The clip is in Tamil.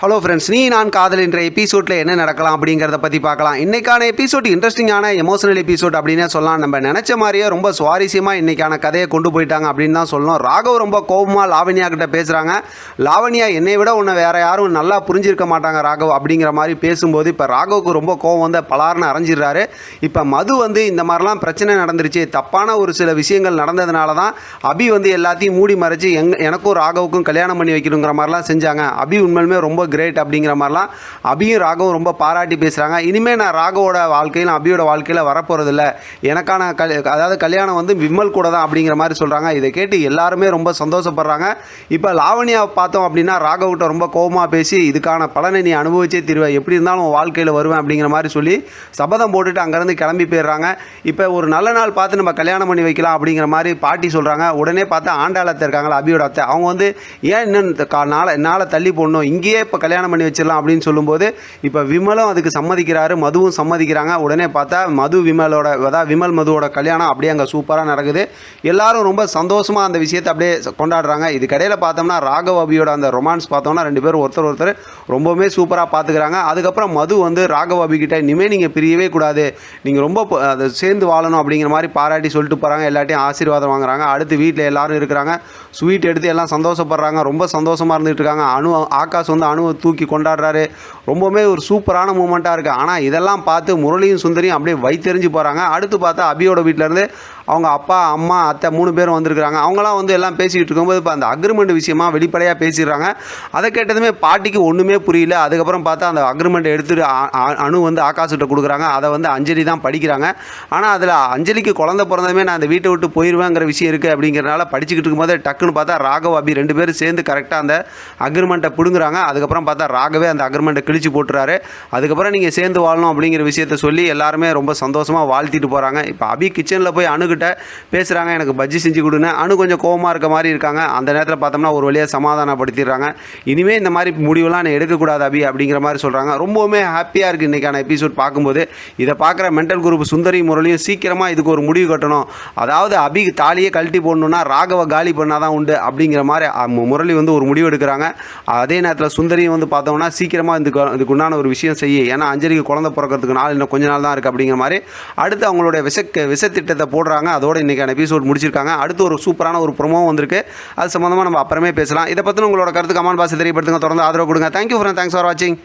ஹலோ ஃப்ரெண்ட்ஸ், நீ நான் காதல் என்ற எபிசோடில் என்ன நடக்கலாம் அப்படிங்கிறத பற்றி பார்க்கலாம். இன்றைக்கான எபிசோட் இன்ட்ரெஸ்டிங்கான எமோஷனல் எபிசோட் அப்படின்னே சொல்லலாம். நம்ம நினச்ச மாதிரியே ரொம்ப சுவாரஸ்யமாக இன்றைக்கான கதையை கொண்டு போயிட்டாங்க அப்படின்னு தான் சொல்லணும். ராகவ் ரொம்ப கோபமாக லாவண்யா கிட்ட பேசுகிறாங்க. லாவண்யா என்னை விட உன்னை வேறு யாரும் நல்லா புரிஞ்சிருக்க மாட்டாங்க ராகவ் அப்படிங்கிற மாதிரி பேசும்போது இப்போ ராகவுக்கு ரொம்ப கோபம் வந்து பலார்னு அரைஞ்சிடுறாரு. இப்போ மது வந்து இந்த மாதிரிலாம் பிரச்சனை நடந்துருச்சு, தப்பான ஒரு சில விஷயங்கள் நடந்ததுனால தான் அபி வந்து எல்லாத்தையும் மூடி மறைச்சி எனக்கும் ராகவுக்கும் கல்யாணம் பண்ணி வைக்கணுங்கிற மாதிரிலாம் செஞ்சாங்க. அபி உண்மையிலுமே ரொம்ப கிரேட் அப்படிங்கிற மாதிரிலாம் அபியும் ராகவும் ரொம்ப பாராட்டி பேசுகிறாங்க. இனிமேல் நான் ராகவோட வாழ்க்கையில் அபியோட வாழ்க்கையில் வரப்போகிறதில்ல, எனக்கான அதாவது கல்யாணம் வந்து விமல் கூட தான் அப்படிங்கிற மாதிரி சொல்கிறாங்க. இதை கேட்டு எல்லாருமே ரொம்ப சந்தோஷப்படுறாங்க. இப்போ லாவண்யாவை பார்த்தோம் அப்படின்னா ராகவ்கிட்ட ரொம்ப கோபமாக பேசி இதுக்கான பலனை நீ அனுபவிச்சே தீர்வை, எப்படி இருந்தாலும் உன் வாழ்க்கையில் வருவேன் அப்படிங்கிற மாதிரி சொல்லி சபதம் போட்டுட்டு அங்கேருந்து கிளம்பி போயிடுறாங்க. இப்போ ஒரு நல்ல நாள் பார்த்து நம்ம கல்யாணம் பண்ணி வைக்கலாம் அப்படிங்கிற மாதிரி பாட்டி சொல்கிறாங்க. உடனே பார்த்தா ஆண்டாளத்தை இருக்காங்களா அபியோட அத்தை, அவங்க வந்து ஏன் இன்னும் நாளை தள்ளி போடணும், இங்கேயே இப்போ கல்யாணம் பண்ணி வச்சிடலாம் அப்படின்னு சொல்லும்போது இப்போ விமலும் அதுக்கு சம்மதிக்கிறாரு, மதுவும் சம்மதிக்கிறாங்க. உடனே பார்த்தா விமல் மதுவோட கல்யாணம் அப்படியே அங்கே சூப்பராக நடக்குது. எல்லாரும் ரொம்ப சந்தோஷமாக அந்த விஷயத்தை அப்படியே கொண்டாடுறாங்க. இதுக்கடையில் பார்த்தோம்னா ராகவ் அபியோட அந்த ரொமான்ஸ் பார்த்தோம்னா ரெண்டு பேரும் ஒருத்தர் ரொம்பவுமே சூப்பராக பார்த்துக்கிறாங்க. அதுக்கப்புறம் மது வந்து ராகவ் அபிகிட்ட இனிமேல் நீங்கள் பிரியவே கூடாது, நீங்கள் ரொம்ப அதை சேர்ந்து வாழணும் அப்படிங்கிற மாதிரி பாராட்டி சொல்லிட்டு போகிறாங்க. எல்லாத்தையும் ஆசீர்வாதம் வாங்குறாங்க. அடுத்து வீட்டில் எல்லாரும் இருக்கிறாங்க, ஸ்வீட் எடுத்து எல்லாம் சந்தோஷப்படுறாங்க. ரொம்ப சந்தோஷமாக இருந்துகிட்டு இருக்காங்க. ஆகாஷ் வந்து அணுவை தூக்கி கொண்டாடுறாரு. ரொம்பவுமே ஒரு சூப்பரான மூமெண்ட்டாக இருக்குது. ஆனால் இதெல்லாம் பார்த்து முரளியும் சுந்தரியும் அப்படியே வைத்தெறிஞ்சு போகிறாங்க. அடுத்து பார்த்தா அபியோட வீட்டிலேருந்து அவங்க அப்பா அம்மா அத்தை 3 பேரும் வந்திருக்கிறாங்க. அவங்களாம் வந்து எல்லாம் பேசிக்கிட்டு இருக்கும்போது இப்போ அந்த அக்ரிமெண்ட் விஷயமாக வெளிப்படையாக பேசிடுறாங்க. அதை கேட்டதுமே பாட்டிக்கு ஒன்றுமே புரியல. அதுக்கப்புறம் பார்த்தா அந்த அக்ரிமெண்ட்டை எடுத்துகிட்டு அணு வந்து ஆகாஷ்கிட்ட கொடுக்குறாங்க. அதை வந்து அஞ்சலி தான் படிக்கிறாங்க. ஆனால் அதில் அஞ்சலிக்கு குழந்தை பிறந்ததுமே நான் அந்த வீட்டை விட்டு போயிடுவேங்கிற விஷயம் இருக்குது அப்படிங்கிறனால படிச்சுக்கிட்டு இருக்கும்போது டக்குன்னு பார்த்தா ராகவ் அபி 2 பேரும் சேர்ந்து கரெக்டாக அந்த அக்ரிமெண்ட்டை பிடுங்குறாங்க. அதுக்கப்புறம் பார்த்தா ராகவே அந்த அக்ரிமெண்ட்டை கிழிச்சு போட்டுறாரு. அதுக்கப்புறம் நீங்கள் சேர்ந்து வாழணும் அப்படிங்கிற விஷயத்த சொல்லி எல்லாருமே ரொம்ப சந்தோஷமாக வாழ்த்திட்டு போகிறாங்க. இப்போ அபி கிச்சனில் போய் அணுகிட்ட பேசுகிறாங்க, எனக்கு பஜ்ஜி செஞ்சு கொடுன்னு. அணு கொஞ்சம் கோவமாக இருக்க மாதிரி இருக்காங்க. அந்த நேரத்தில் பார்த்தோம்னா ஒரு வழியாக சமாதானப்படுத்திடுறாங்க. இனிமேல் இந்த மாதிரி முடிவெல்லாம் நான் எடுக்கக்கூடாது அபி அப்படிங்கிற மாதிரி சொல்கிறாங்க. ரொம்பவுமே ஹாப்பியாக இருக்குது இன்றைக்கான எபிசோட் பார்க்கும்போது. இதை பார்க்குற மென்டல் குரூப் சுந்தரி முரளியும் சீக்கிரமாக இதுக்கு ஒரு முடிவு கட்டணும், அதாவது அபி தாலியே கழட்டி போடணுன்னா ராகவ காலி பண்ணால் தான் உண்டு அப்படிங்கிற மாதிரி முரளி வந்து ஒரு முடிவு எடுக்கிறாங்க. அதே நேரத்தில் சுந்தரியும் வந்து பார்த்தோம்னா சீக்கிரமாக இதுக்கு உண்டான ஒரு விஷயம் செய்ய, ஏன்னா அஞ்சலிக்கு குழந்தை பிறக்கிறதுக்கு இன்னும் கொஞ்ச நாள் தான் இருக்குது அப்படிங்கிற மாதிரி அடுத்து அவங்களுடைய விஷத்திட்டத்தை போடுறாங்க. அதோடு இன்றைக்கான எபிசோட் முடிச்சிருக்காங்க. அடுத்து ஒரு சூப்பரான ஒரு ப்ரோமோவும் வந்திருக்கு. அது சம்மந்தமாக நம்ம அப்புறமே பேசலாம். இதை பற்றி உங்களோட கருத்து கமெண்ட் பாக்ஸில் தெரியப்படுத்துங்க. தொடர்ந்து ஆதரவு கொடுங்க. தேங்க்யூ ஃபார் வாட்சிங்.